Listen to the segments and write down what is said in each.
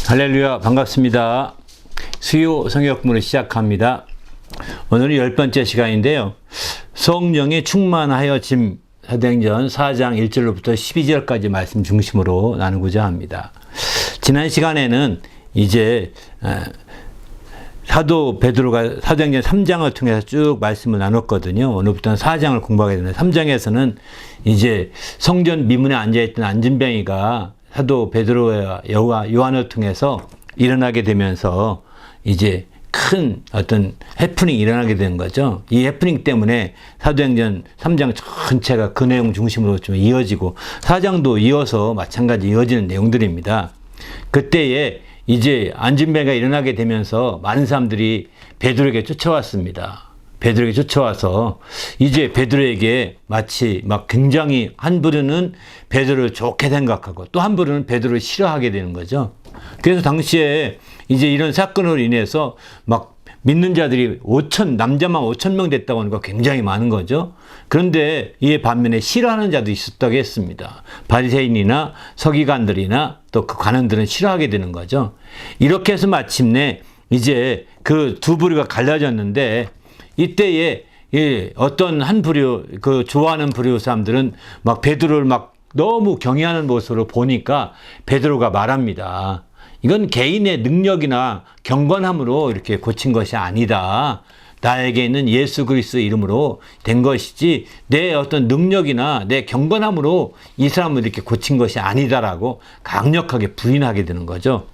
할렐루야, 반갑습니다. 수요 성역문을 시작합니다. 오늘은 10번째 시간인데요. 성령에 충만하여짐, 사도행전 4장 1절로부터 12절까지 말씀 중심으로 나누고자 합니다. 지난 시간에는 이제 사도 베드로가 사도행전 3장을 통해서 쭉 말씀을 나눴거든요. 오늘부터는 4장을 공부하게 되는데, 3장에서는 이제 성전 미문에 앉아있던 안진뱅이가 사도 베드로와 요한을 통해서 일어나게 되면서 이제 큰 어떤 해프닝이 일어나게 된 거죠. 이 해프닝 때문에 사도행전 3장 전체가 그 내용 중심으로 좀 이어지고 4장도 이어서 마찬가지 이어지는 내용들입니다. 그때에 이제 안진뱅이가 일어나게 되면서 많은 사람들이 베드로에게 쫓아왔습니다. 베드로에게 쫓아와서 이제 베드로에게 마치 막 굉장히 한 부류는 베드로를 좋게 생각하고 또 한 부류는 베드로를 싫어하게 되는 거죠. 그래서 당시에 이제 이런 사건으로 인해서 막 믿는 자들이 남자만 5,000명 됐다고 하니까 굉장히 많은 거죠. 그런데 이에 반면에 싫어하는 자도 있었다고 했습니다. 바리새인이나 서기관들이나 또 그 관원들은 싫어하게 되는 거죠. 이렇게 해서 마침내 이제 그 두 부류가 갈라졌는데, 이때에 어떤 한 부류, 그 좋아하는 부류 사람들은 막 베드로를 막 너무 경외하는 모습으로 보니까 베드로가 말합니다. 이건 개인의 능력이나 경건함으로 이렇게 고친 것이 아니다. 나에게는 예수 그리스도 이름으로 된 것이지 내 어떤 능력이나 내 경건함으로 이 사람을 이렇게 고친 것이 아니다라고 강력하게 부인하게 되는 거죠.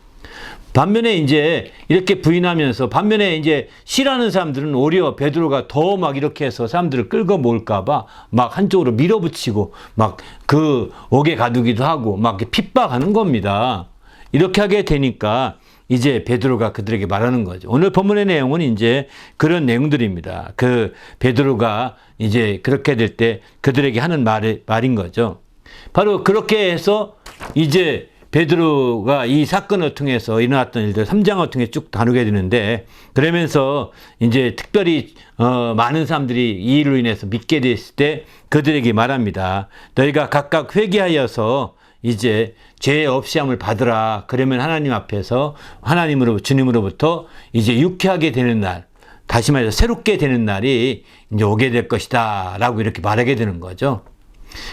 반면에 이제 이렇게 부인하면서 반면에 이제 싫어하는 사람들은 오히려 베드로가 더 막 이렇게 해서 사람들을 끌고 몰까봐 막 한쪽으로 밀어붙이고 막 그 옥에 가두기도 하고 막 핍박하는 겁니다. 이렇게 하게 되니까 이제 베드로가 그들에게 말하는 거죠. 오늘 본문의 내용은 이제 그런 내용들입니다. 그 베드로가 이제 그렇게 될 때 그들에게 하는 말인 거죠. 바로 그렇게 해서 이제 베드로가 이 사건을 통해서 일어났던 일들 3장을 통해 쭉 다루게 되는데, 그러면서 이제 특별히 많은 사람들이 이 일로 인해서 믿게 됐을 때 그들에게 말합니다. 너희가 각각 회개하여서 이제 죄 없이함을 받으라. 그러면 하나님 앞에서 주님으로부터 이제 유쾌하게 되는 날, 다시 말해서 새롭게 되는 날이 이제 오게 될 것이다 라고 이렇게 말하게 되는 거죠.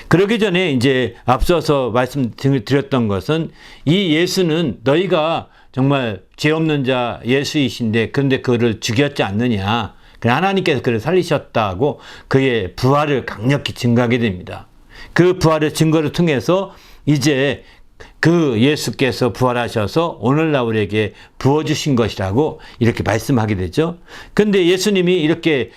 그러기 전에 이제 앞서서 말씀드렸던 것은 이 예수는 너희가 정말 죄 없는 자 예수이신데 그런데 그를 죽였지 않느냐. 하나님께서 그를 살리셨다고 그의 부활을 강력히 증거하게 됩니다. 그 부활의 증거를 통해서 이제 그 예수께서 부활하셔서 오늘날 우리에게 부어주신 것이라고 이렇게 말씀하게 되죠. 근데 예수님이 이렇게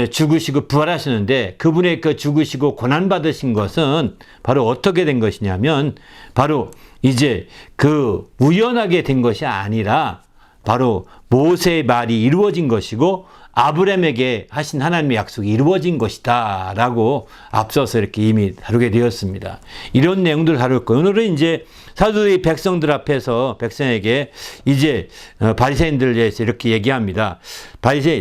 죽으시고 부활하시는데 그분의 그 죽으시고 고난받으신 것은 바로 어떻게 된 것이냐면 바로 이제 그 우연하게 된 것이 아니라 바로 모세의 말이 이루어진 것이고 아브라함에게 하신 하나님의 약속이 이루어진 것이다 라고 앞서서 이렇게 이미 다루게 되었습니다. 이런 내용들을 다룰 거예요. 오늘은 이제 사도들이 백성들 앞에서 백성에게 이제 바리새인들에 대해서 이렇게 얘기합니다.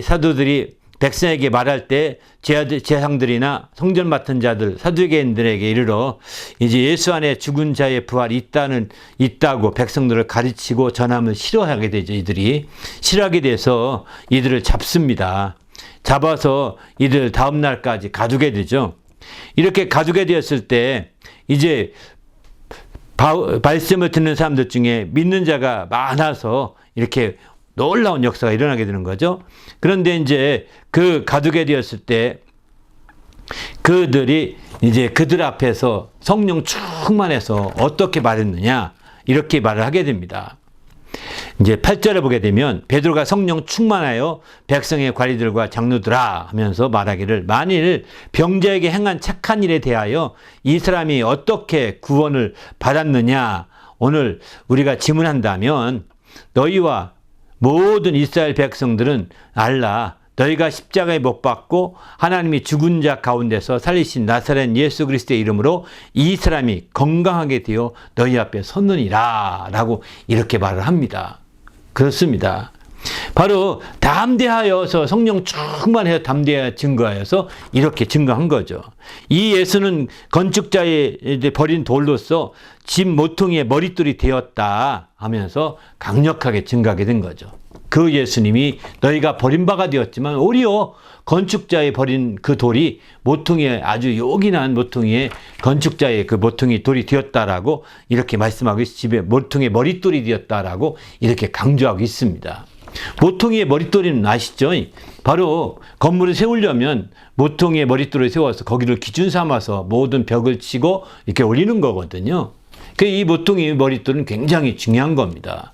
사도들이 백성에게 말할 때 제사장들이나 성전 맡은 자들, 사두개인들에게 이르러 이제 예수 안에 죽은 자의 부활이 있다고 백성들을 가르치고 전함을 싫어하게 되죠. 이들이 싫어하게 돼서 이들을 잡습니다. 잡아서 이들 다음 날까지 가두게 되죠. 이렇게 가두게 되었을 때 이제 말씀을 듣는 사람들 중에 믿는 자가 많아서 이렇게 놀라운 역사가 일어나게 되는 거죠. 그런데 이제 그 가두게 되었을 때 그들이 이제 그들 앞에서 성령 충만해서 어떻게 말했느냐, 이렇게 말을 하게 됩니다. 이제 8절에 보게 되면 베드로가 성령 충만하여 백성의 관리들과 장로들아 하면서 말하기를, 만일 병자에게 행한 착한 일에 대하여 이 사람이 어떻게 구원을 받았느냐 오늘 우리가 질문한다면, 너희와 모든 이스라엘 백성들은 알라. 너희가 십자가에 못 박고 하나님이 죽은 자 가운데서 살리신 나사렛 예수 그리스도의 이름으로 이 사람이 건강하게 되어 너희 앞에 섰느니라 라고 이렇게 말을 합니다. 그렇습니다. 바로 담대하여서 성령 충만해서 담대하여 증거하여서 이렇게 증거한 거죠. 이 예수는 건축자의 버린 돌로서 집 모퉁이의 머릿돌이 되었다 하면서 강력하게 증거하게 된 거죠. 그 예수님이 너희가 버림바가 되었지만 오히려 건축자의 버린 그 돌이 모퉁이에 아주 요긴한 모퉁이에 건축자의 그 모퉁이 돌이 되었다라고 이렇게 말씀하고 집에 모퉁이의 머릿돌이 되었다라고 이렇게 강조하고 있습니다. 모퉁이의 머릿돌이는 아시죠? 바로 건물을 세우려면 모퉁이의 머릿돌을 세워서 거기를 기준 삼아서 모든 벽을 치고 이렇게 올리는 거거든요. 이 모퉁이 머릿돌은 굉장히 중요한 겁니다.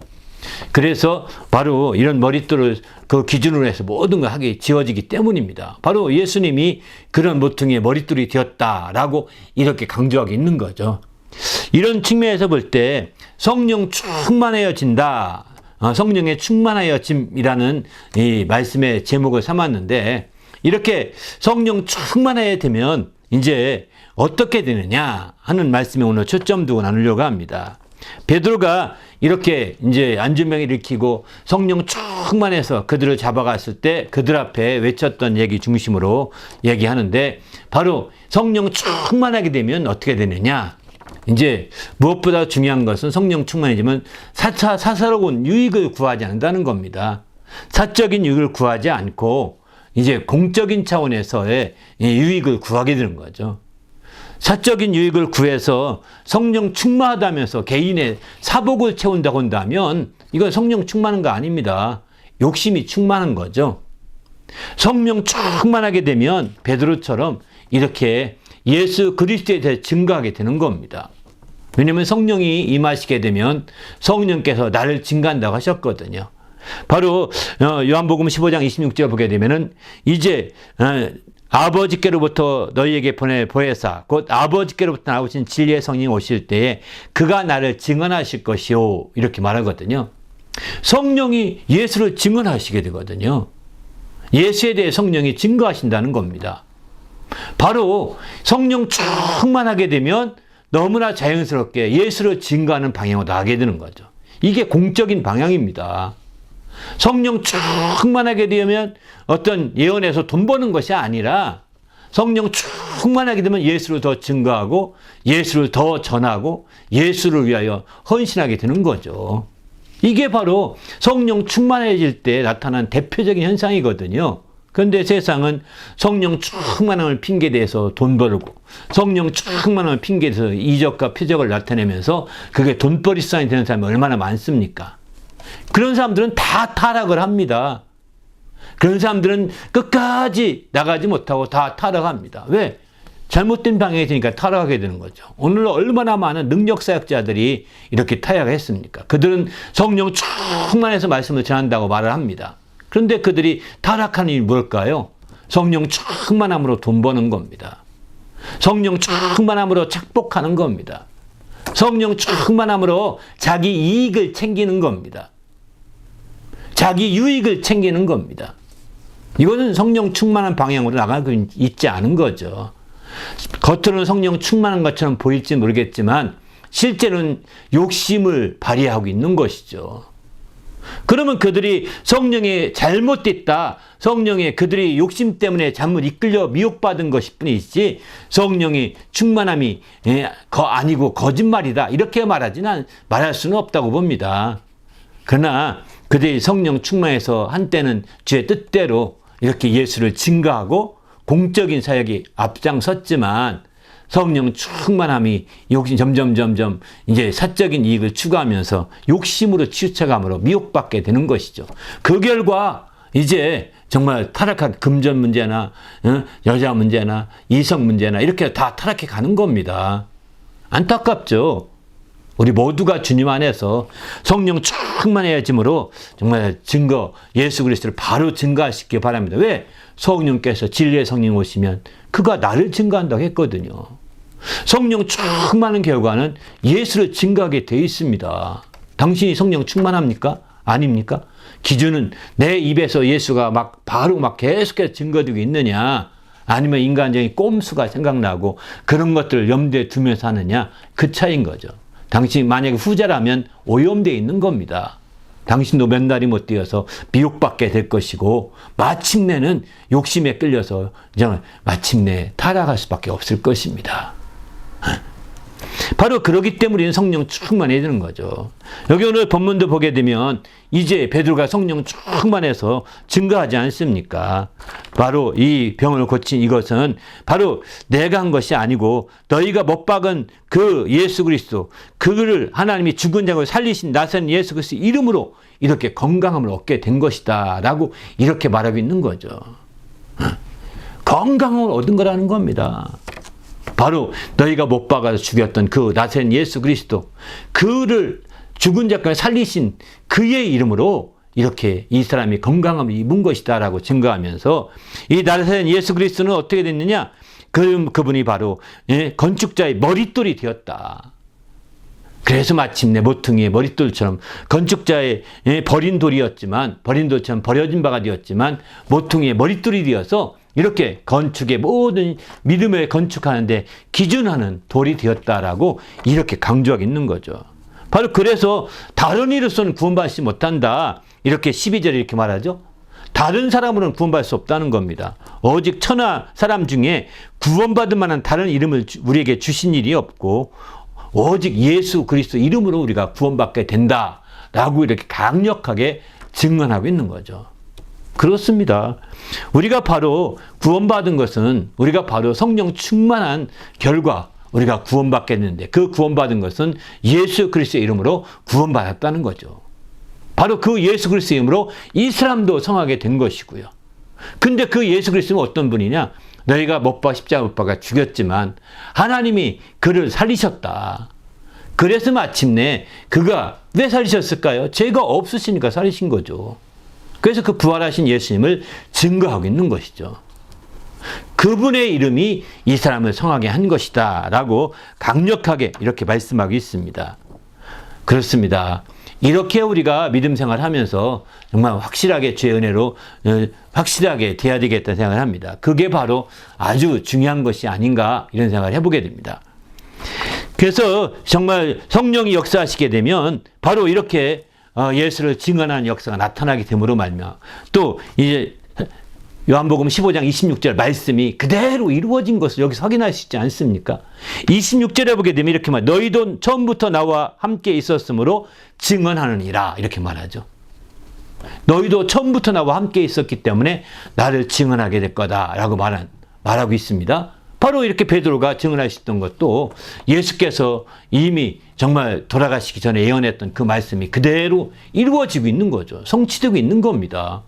그래서 바로 이런 머릿돌을 그 기준으로 해서 모든 걸 하게 지어지기 때문입니다. 바로 예수님이 그런 모퉁이의 머릿돌이 되었다라고 이렇게 강조하고 있는 거죠. 이런 측면에서 볼 때 성령 충만해진다. 성령에 충만하여짐이라는 이 말씀의 제목을 삼았는데 이렇게 성령 충만해야 되면 이제 어떻게 되느냐 하는 말씀에 오늘 초점 두고 나누려고 합니다. 베드로가 이렇게 이제 안진병을 일으키고 성령 충만해서 그들을 잡아갔을 때 그들 앞에 외쳤던 얘기 중심으로 얘기하는데 바로 성령 충만하게 되면 어떻게 되느냐? 이제 무엇보다 중요한 것은 성령 충만해지면 사사로운 유익을 구하지 않는다는 겁니다. 사적인 유익을 구하지 않고 이제 공적인 차원에서의 유익을 구하게 되는 거죠. 사적인 유익을 구해서 성령 충만하다면서 개인의 사복을 채운다고 한다면 이건 성령 충만한 거 아닙니다. 욕심이 충만한 거죠. 성령 충만하게 되면 베드로처럼 이렇게 예수 그리스도에 대해 증거하게 되는 겁니다. 왜냐하면 성령이 임하시게 되면 성령께서 나를 증거한다고 하셨거든요. 바로 요한복음 15장 26절 보게 되면은 이제 아버지께로부터 너희에게 보내사 곧 아버지께로부터 나오신 진리의 성령이 오실 때에 그가 나를 증언하실 것이요 이렇게 말하거든요. 성령이 예수를 증언하시게 되거든요. 예수에 대해 성령이 증거하신다는 겁니다. 바로 성령 충만하게 되면 너무나 자연스럽게 예수를 증거하는 방향으로 나가게 되는 거죠. 이게 공적인 방향입니다. 성령 충만하게 되면 어떤 예언에서 돈 버는 것이 아니라 성령 충만하게 되면 예수를 더 증거하고 예수를 더 전하고 예수를 위하여 헌신하게 되는 거죠. 이게 바로 성령 충만해질 때 나타난 대표적인 현상이거든요. 그런데 세상은 성령 충만함을 핑계대서 돈 벌고 성령 충만함을 핑계대서 이적과 표적을 나타내면서 그게 돈벌이 수단이 되는 사람이 얼마나 많습니까? 그런 사람들은 다 타락을 합니다. 그런 사람들은 끝까지 나가지 못하고 다 타락합니다. 왜? 잘못된 방향이 되니까 타락하게 되는 거죠. 오늘 얼마나 많은 능력사역자들이 이렇게 타락했습니까? 그들은 성령 충만해서 말씀을 전한다고 말을 합니다. 그런데 그들이 타락한 이유는 뭘까요? 성령 충만함으로 돈 버는 겁니다. 성령 충만함으로 착복하는 겁니다. 성령 충만함으로 자기 이익을 챙기는 겁니다. 자기 유익을 챙기는 겁니다. 이거는 성령 충만한 방향으로 나가고 있지 않은 거죠. 겉으로는 성령 충만한 것처럼 보일지 모르겠지만 실제로는 욕심을 발휘하고 있는 것이죠. 그러면 그들이 성령에 잘못됐다. 성령에 그들이 욕심 때문에 잘못 이끌려 미혹받은 것일 뿐이지 성령의 충만함이 아니고 거짓말이다. 이렇게 말할 수는 없다고 봅니다. 그러나 그들이 성령 충만해서 한때는 주의 뜻대로 이렇게 예수를 증거하고 공적인 사역이 앞장섰지만 성령 충만함이 욕심 점점 이제 사적인 이익을 추구하면서 욕심으로 치우쳐감으로 미혹받게 되는 것이죠. 그 결과 이제 정말 타락한 금전 문제나 여자 문제나 이성 문제나 이렇게 다 타락해 가는 겁니다. 안타깝죠. 우리 모두가 주님 안에서 성령 충만해짐으로 정말 예수 그리스도를 바로 증거하시기 바랍니다. 왜? 성령께서 진리의 성령 오시면 그가 나를 증거한다고 했거든요. 성령 충만한 결과는 예수를 증거하게 되어 있습니다. 당신이 성령 충만합니까? 아닙니까? 기준은 내 입에서 예수가 바로 계속해서 증거되고 있느냐, 아니면 인간적인 꼼수가 생각나고 그런 것들을 염두에 두면서 하느냐, 그 차이인 거죠. 당신이 만약에 후자라면 오염되어 있는 겁니다. 당신도 몇 날이 못 뛰어서 미혹받게 될 것이고 마침내는 욕심에 끌려서 마침내 타락할 수밖에 없을 것입니다. 바로 그러기 때문에 성령 충만해야 되는 거죠. 여기 오늘 본문도 보게 되면 이제 베드로가 성령 충만해서 증거하지 않습니까? 바로 이 병을 고친 이것은 바로 내가 한 것이 아니고 너희가 못 박은 그 예수 그리스도, 그를 하나님이 죽은 자를 살리신 나사렛 예수 그리스도 이름으로 이렇게 건강함을 얻게 된 것이다 라고 이렇게 말하고 있는 거죠. 건강함을 얻은 거라는 겁니다. 바로 너희가 못 박아서 죽였던 그 나사렛 예수 그리스도, 그를 죽은 자까지 살리신 그의 이름으로 이렇게 이 사람이 건강함을 입은 것이다 라고 증거하면서 이 나사렛 예수 그리스도는 어떻게 됐느냐? 그분이 바로 건축자의 머릿돌이 되었다. 그래서 마침내 모퉁이의 머릿돌처럼 건축자의 버린 돌이었지만, 버린 돌처럼 버려진 바가 되었지만 모퉁이의 머릿돌이 되어서 이렇게 건축의 모든 믿음을 건축하는데 기준하는 돌이 되었다라고 이렇게 강조하고 있는 거죠. 바로 그래서 다른 이로서는 구원받지 못한다. 이렇게 12절에 이렇게 말하죠. 다른 사람으로는 구원받을 수 없다는 겁니다. 오직 천하 사람 중에 구원받을 만한 다른 이름을 우리에게 주신 일이 없고 오직 예수 그리스도 이름으로 우리가 구원받게 된다라고 이렇게 강력하게 증언하고 있는 거죠. 그렇습니다. 우리가 바로 구원받은 것은 우리가 바로 성령 충만한 결과 우리가 구원받게 되는데 그 구원받은 것은 예수 그리스도의 이름으로 구원받았다는 거죠. 바로 그 예수 그리스도의 이름으로 이 사람도 성하게 된 것이고요. 근데 그 예수 그리스도는 어떤 분이냐? 너희가 못 박아 십자가 못 박아 죽였지만 하나님이 그를 살리셨다. 그래서 마침내 그가 왜 살리셨을까요? 죄가 없으시니까 살리신 거죠. 그래서 그 부활하신 예수님을 증거하고 있는 것이죠. 그분의 이름이 이 사람을 성하게 한 것이다 라고 강력하게 이렇게 말씀하고 있습니다. 그렇습니다. 이렇게 우리가 믿음 생활하면서 정말 확실하게 죄의 은혜로 확실하게 돼야 되겠다는 생각을 합니다. 그게 바로 아주 중요한 것이 아닌가 이런 생각을 해보게 됩니다. 그래서 정말 성령이 역사하시게 되면 바로 이렇게 예수를 증언하는 역사가 나타나게 됨으로 말미암아 또 이제 요한복음 15장 26절 말씀이 그대로 이루어진 것을 여기서 확인할 수 있지 않습니까? 26절에 보게 되면 이렇게 말, 너희도 처음부터 나와 함께 있었으므로 증언하느니라 이렇게 말하죠. 너희도 처음부터 나와 함께 있었기 때문에 나를 증언하게 될 거다라고 말하고 있습니다. 바로 이렇게 베드로가 증언하셨던 것도 예수께서 이미 정말 돌아가시기 전에 예언했던 그 말씀이 그대로 이루어지고 있는 거죠. 성취되고 있는 겁니다.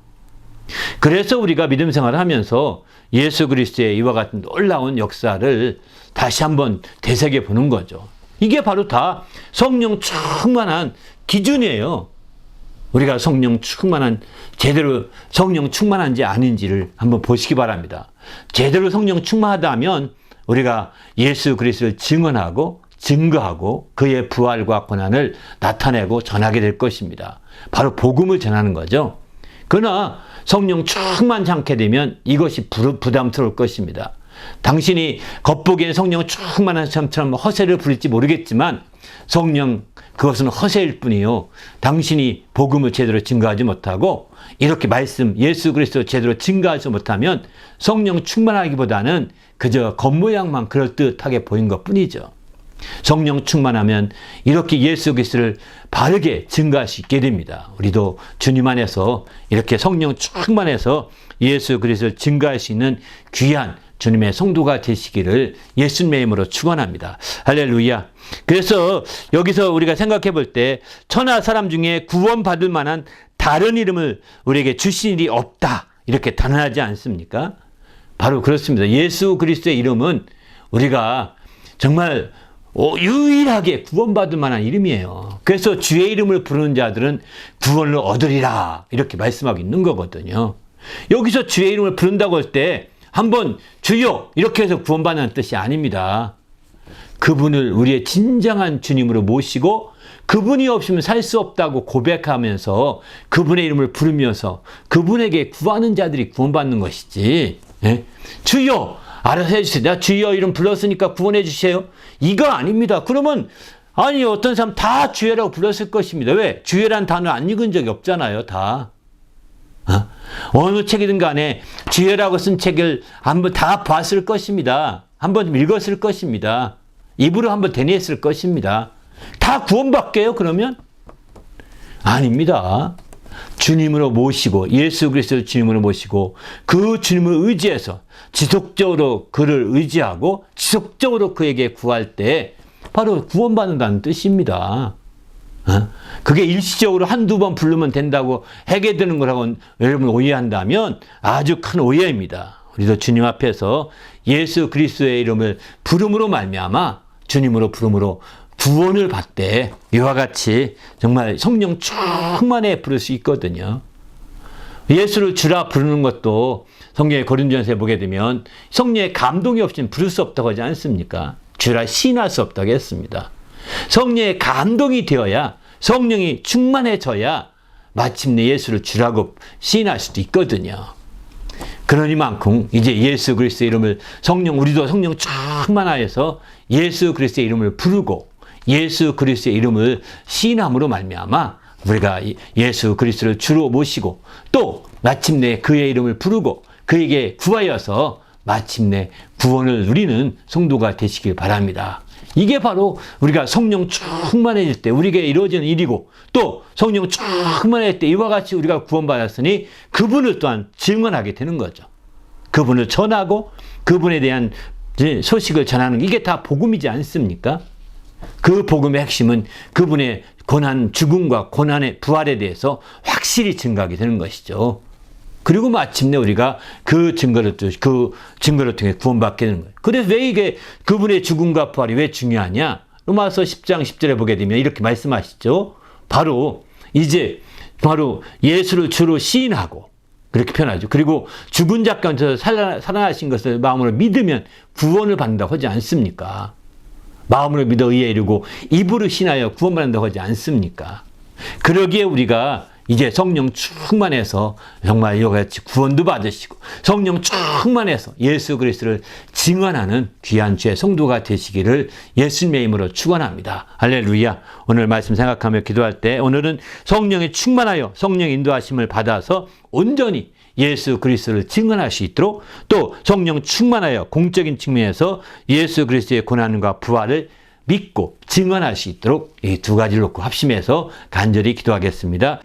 그래서 우리가 믿음 생활을 하면서 예수 그리스도의 이와 같은 놀라운 역사를 다시 한번 되새겨 보는 거죠. 이게 바로 다 성령 충만한 기준이에요. 우리가 성령 충만한, 제대로 성령 충만한지 아닌지를 한번 보시기 바랍니다. 제대로 성령 충만하다면 우리가 예수 그리스도를 증언하고 증거하고 그의 부활과 고난을 나타내고 전하게 될 것입니다. 바로 복음을 전하는 거죠. 그러나 성령 충만치 않게 되면 이것이 부담스러울 것입니다. 당신이 겉보기에는 성령 충만한 사람처럼 허세를 부릴지 모르겠지만 성령 그것은 허세일 뿐이요. 당신이 복음을 제대로 증거하지 못하고 이렇게 말씀 예수 그리스도 제대로 증거하지 못하면 성령 충만하기보다는 그저 겉모양만 그럴듯하게 보인 것뿐이죠. 성령 충만하면 이렇게 예수 그리스도를 바르게 증거할 수 있게 됩니다. 우리도 주님 안에서 이렇게 성령 충만해서 예수 그리스도를 증거할 수 있는 귀한 주님의 성도가 되시기를 예수님의 이름으로 축원합니다. 할렐루야. 그래서 여기서 우리가 생각해 볼 때 천하 사람 중에 구원받을 만한 다른 이름을 우리에게 주신 일이 없다. 이렇게 단언하지 않습니까? 바로 그렇습니다. 예수 그리스도의 이름은 우리가 정말 유일하게 구원받을 만한 이름이에요. 그래서 주의 이름을 부르는 자들은 구원을 얻으리라 이렇게 말씀하고 있는 거거든요. 여기서 주의 이름을 부른다고 할 때 한번 주여 이렇게 해서 구원받는 뜻이 아닙니다. 그분을 우리의 진정한 주님으로 모시고 그분이 없으면 살 수 없다고 고백하면서 그분의 이름을 부르면서 그분에게 구하는 자들이 구원받는 것이지. 예? 주여 알아서 해주세요. 내가 주여 이름 불렀으니까 구원해 주세요. 이거 아닙니다. 그러면 아니 어떤 사람 다 주여라고 불렀을 것입니다. 왜? 주여란 단어 안 읽은 적이 없잖아요. 다. 어느 책이든 간에 주여라고 쓴 책을 한번 다 봤을 것입니다. 한번 읽었을 것입니다. 입으로 한번 되뇌었을 것입니다. 다 구원받게요 그러면? 아닙니다. 주님으로 모시고 예수 그리스도를 주님으로 모시고 그 주님을 의지해서 지속적으로 그를 의지하고 지속적으로 그에게 구할 때 바로 구원받는다는 뜻입니다. 그게 일시적으로 한두 번 부르면 된다고 해게 되는 거라고 여러분 오해한다면 아주 큰 오해입니다. 우리도 주님 앞에서 예수 그리스도의 이름을 부름으로 말미암아 주님으로 부름으로 구원을 받되 이와 같이 정말 성령 충만에 부를 수 있거든요. 예수를 주라 부르는 것도 성경의 고린도전서에 보게 되면 성령의 감동이 없이는 부를 수 없다고 하지 않습니까? 주라 시인할 수 없다고 했습니다. 성령의 감동이 되어야 성령이 충만해져야 마침내 예수를 주라고 시인할 수도 있거든요. 그러니만큼 이제 예수 그리스도의 이름을 우리도 성령 충만하여서 예수 그리스도의 이름을 부르고 예수 그리스도의 이름을 시인함으로 말미암아 우리가 예수 그리스도를 주로 모시고 또 마침내 그의 이름을 부르고 그에게 구하여서 마침내 구원을 누리는 성도가 되시길 바랍니다. 이게 바로 우리가 성령 충만해질 때 우리에게 이루어지는 일이고 또 성령 충만해질 때 이와 같이 우리가 구원받았으니 그분을 또한 증언하게 되는 거죠. 그분을 전하고 그분에 대한 소식을 전하는 이게 다 복음이지 않습니까? 그 복음의 핵심은 그분의 고난, 죽음과 고난의 부활에 대해서 확실히 증거하게 되는 것이죠. 그리고 마침내 우리가 그 증거를 통해 구원받게 되는 거예요. 그래서 왜 이게 그분의 죽음과 부활이 왜 중요하냐? 로마서 10장 10절에 보게 되면 이렇게 말씀하시죠. 바로 예수를 주로 시인하고 그렇게 표현하죠. 그리고 죽은 자 가운데서 살아나신 것을 마음으로 믿으면 구원을 받는다고 하지 않습니까? 마음으로 믿어 의에 이르고 입으로 신하여 구원받는다고 하지 않습니까? 그러기에 우리가 이제 성령 충만해서 정말 이와 같이 구원도 받으시고 성령 충만해서 예수 그리스도를 증언하는 귀한 주의 성도가 되시기를 예수님의 이름으로 축원합니다. 할렐루야. 오늘 말씀 생각하며 기도할 때 오늘은 성령에 충만하여 성령 인도하심을 받아서 온전히 예수 그리스도를 증언할 수 있도록 또 성령 충만하여 공적인 측면에서 예수 그리스도의 고난과 부활을 믿고 증언할 수 있도록 이 두 가지를 놓고 합심해서 간절히 기도하겠습니다.